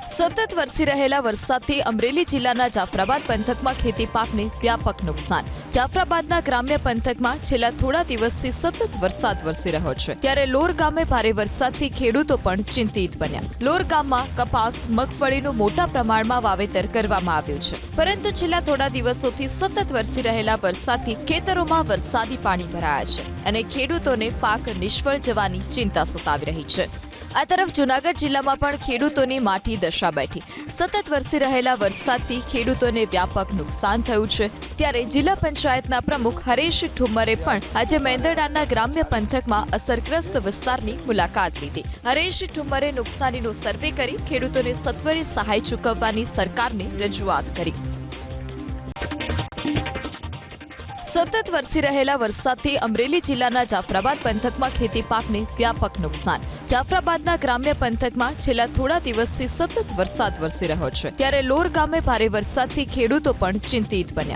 સતત વરસી રહેલા વરસાદથી અમરેલી જિલ્લાના જાફરાબાદ પંથકમાં ખેતી પાકને વ્યાપક નુકસાન. જાફરાબાદના ગ્રામ્ય પંથકમાં છેલ્લા થોડા દિવસથી સતત વરસાદ વરસી રહ્યો છે, ત્યારે લોર ગામે ભારે વરસાદથી ખેડૂતો પણ ચિંતિત બન્યા. લોર ગામમાં કપાસ, મગફળીનું મોટા પ્રમાણમાં વાવેતર કરવામાં આવ્યું છે, પરંતુ છેલ્લા થોડા દિવસોથી સતત વરસી રહેલા વરસાદથી ખેતરોમાં વરસાદી પાણી ભરાયા છે અને ખેડૂતોને પાક નિષ્ફળ જવાની ચિંતા સતાવી રહી છે. આ તરફ જૂનાગઢ જિલ્લામાં પણ ખેડૂતોની માઠી દશા બેઠી. સતત વરસી રહેલા વરસાદથી ખેડૂતોને વ્યાપક નુકસાન થયું છે, ત્યારે જિલ્લા પંચાયતના પ્રમુખ હરેશ ઠુમ્મરે પણ આજે મેંદરડાના ગ્રામ્ય પંથકમાં અસરગ્રસ્ત વિસ્તારની મુલાકાત લીધી. હરેશ ઠુમ્મરે નુકસાનીનો સર્વે કરી ખેડૂતોને સત્વરે સહાય ચૂકવવાની સરકારને રજૂઆત કરી. સતત વરસી રહેલા વરસાદથી અમરેલી જિલ્લાના જાફરાબાદ પંથકમાં ખેતી પાકને વ્યાપક નુકસાન. જાફરાબાદના ગ્રામ્ય પંથકમાં છેલ્લા થોડા દિવસથી સતત વરસાદ વરસી રહ્યો છે, ત્યારે લોર ગામે ભારે વરસાદથી ખેડૂતો પણ ચિંતિત બન્યા.